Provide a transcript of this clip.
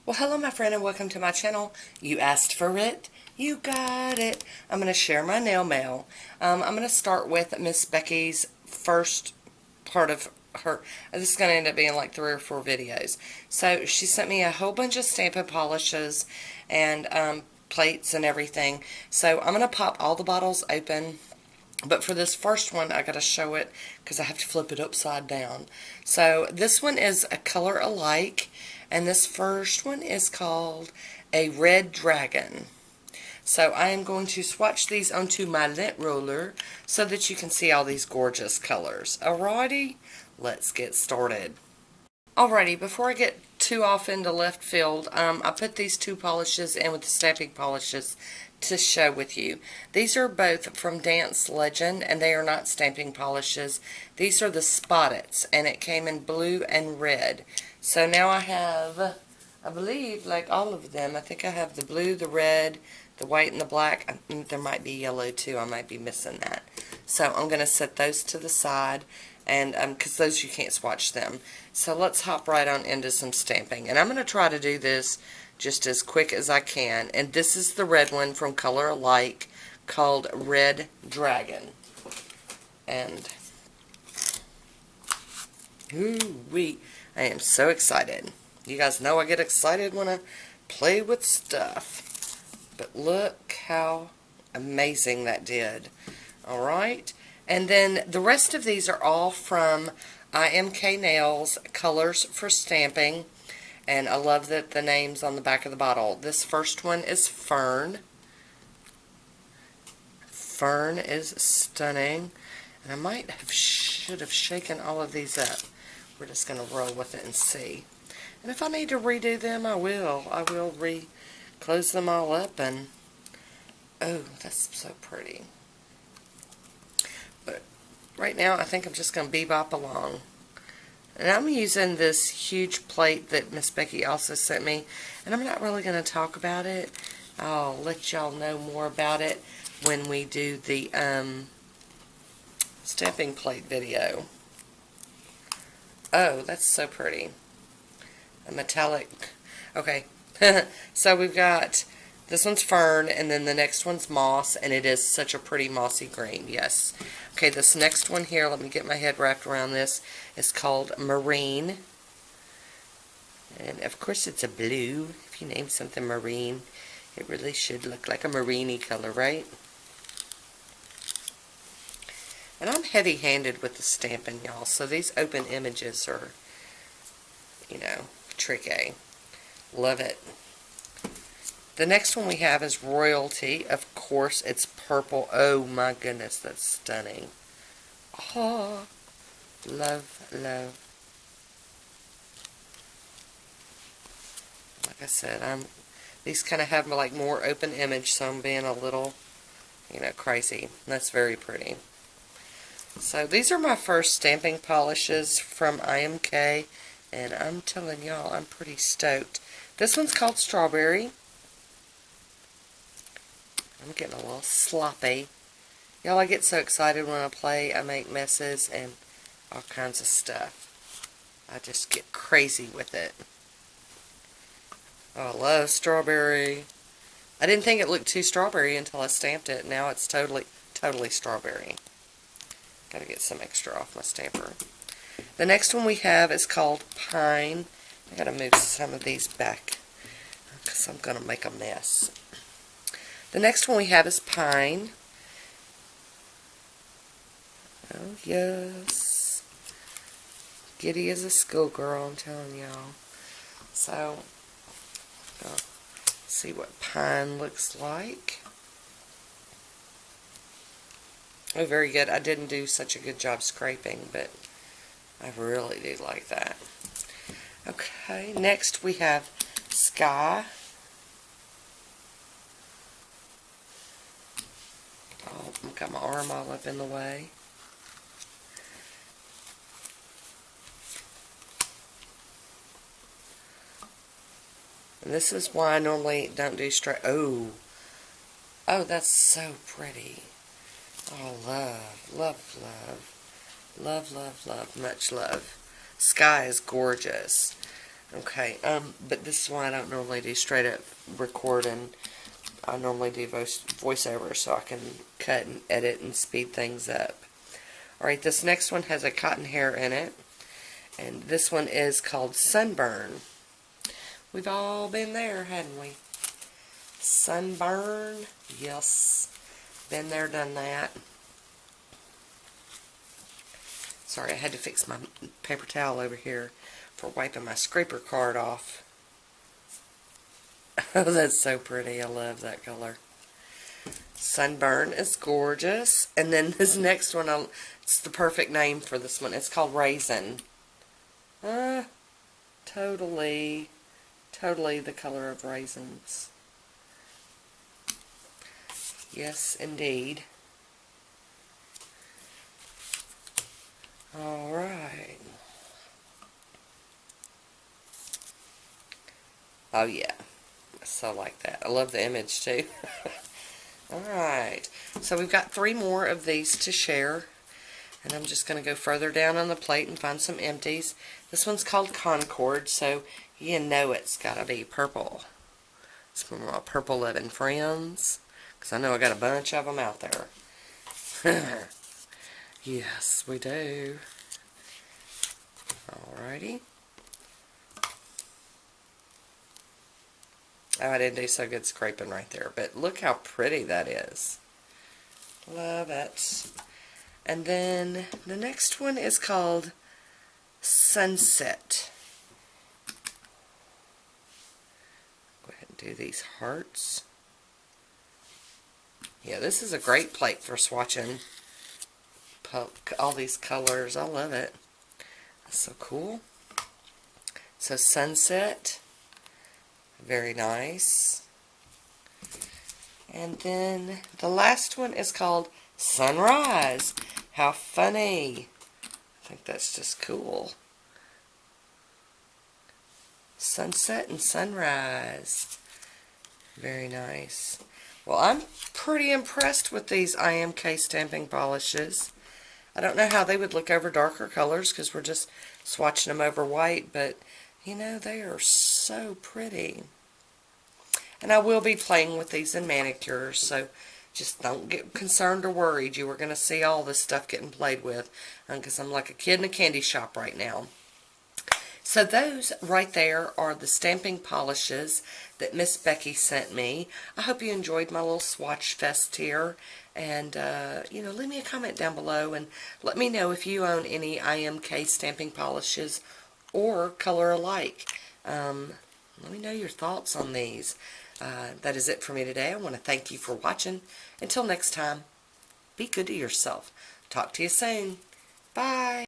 Well, hello my friend and welcome to my channel. You asked for it. You got it. I'm going to share my nail mail. I'm going to start with Miss Becky's first part of her. This is going to end up being like 3 or 4 videos. So she sent me a whole bunch of stamping polishes and plates and everything. So I'm going to pop all the bottles open. But for this first one, I got to show it because I have to flip it upside down. So this one is a color alike. And this first one is called a Red Dragon. So I am going to swatch these onto my lint roller so that you can see all these gorgeous colors. Alrighty, let's get started. Alrighty, before I get too off into left field, I put these 2 polishes in with the stamping polishes to show with you. These are both from Dance Legend, and they are not stamping polishes. These are the Spotteds, and it came in blue and red. So now I have, I believe, like all of them. I think I have the blue, the red, the white, and the black. There might be yellow too. I might be missing that. So I'm going to set those to the side, and because those you can't swatch them. So let's hop right on into some stamping. And I'm going to try to do this just as quick as I can. And this is the red one from Color Alike called Red Dragon. And ooh-wee, I am so excited. You guys know I get excited when I play with stuff. But look how amazing that did. Alright. And then the rest of these are all from IMK Nails, Colors for Stamping. And I love that the name's on the back of the bottle. This first one is Fern. Fern is stunning. And I should have shaken all of these up. We're just going to roll with it and see. And if I need to redo them, I will. I will close them all up and... oh, that's so pretty. But right now, I think I'm just going to bebop along. And I'm using this huge plate that Miss Becky also sent me. And I'm not really going to talk about it. I'll let y'all know more about it when we do the stamping plate video. Oh, that's so pretty. A metallic. Okay. So we've got, this one's Fern, and then the next one's Moss, and it is such a pretty mossy green, yes. Okay, this next one here, let me get my head wrapped around this, is called Marine. And of course it's a blue. If you name something Marine, it really should look like a marine-y color, right? And I'm heavy-handed with the stamping, y'all, so these open images are, you know, tricky. Love it. The next one we have is Royalty. Of course, it's purple. Oh my goodness, that's stunning. Oh, love, love. Like I said, these kind of have like more open image, so I'm being a little, you know, crazy. That's very pretty. So these are my first stamping polishes from IMK, and I'm telling y'all, I'm pretty stoked. This one's called Strawberry. I'm getting a little sloppy. Y'all, I get so excited when I play. I make messes and all kinds of stuff. I just get crazy with it. Oh, I love strawberry. I didn't think it looked too strawberry until I stamped it. Now it's totally strawberry. Gotta get some extra off my stamper. The next one we have is called Pine. I gotta move some of these back because I'm gonna make a mess. The next one we have is Pine. Oh, yes. Giddy as a schoolgirl, I'm telling y'all. So, see what Pine looks like. Oh, very good. I didn't do such a good job scraping, but I really do like that. Okay, next we have Sky. Oh, I've got my arm all up in the way. And this is why I normally don't do straight. Oh, that's so pretty. Oh, love, love, love. Love, love, love. Much love. Sky is gorgeous. Okay, but this is why I don't normally do straight up record, and I normally do voiceover so I can cut and edit and speed things up. Alright, this next one has a cotton hair in it, and this one is called Sunburn. We've all been there, hadn't we? Sunburn, yes. Been there, done that. Sorry, I had to fix my paper towel over here for wiping my scraper card off. Oh, that's so pretty. I love that color. Sunburn is gorgeous. And then this next one, it's the perfect name for this one. It's called Raisin. Totally the color of raisins. Yes, indeed. Alright. Oh, yeah. So like that. I love the image, too. Alright. So we've got 3 more of these to share. And I'm just going to go further down on the plate and find some empties. This one's called Concord, so you know it's got to be purple. It's from my purple loving friends, because I know I got a bunch of them out there. Yes, we do. Alrighty. Oh, I didn't do so good scraping right there, but look how pretty that is. Love it. And then the next one is called Sunset. Go ahead and do these hearts. Yeah, this is a great plate for swatching all these colors. I love it. That's so cool. So Sunset. Very nice. And then the last one is called Sunrise. How funny. I think that's just cool. Sunset and sunrise. Very nice. Well, I'm pretty impressed with these IMK stamping polishes. I don't know how they would look over darker colors because we're just swatching them over white, but you know, they are so pretty. And I will be playing with these in manicures, so just don't get concerned or worried. You are going to see all this stuff getting played with, because I'm like a kid in a candy shop right now. So those right there are the stamping polishes that Miss Becky sent me. I hope you enjoyed my little swatch fest here. And, you know, leave me a comment down below and let me know if you own any IMK stamping polishes or color alike. Let me know your thoughts on these. That is it for me today. I want to thank you for watching. Until next time, be good to yourself. Talk to you soon. Bye.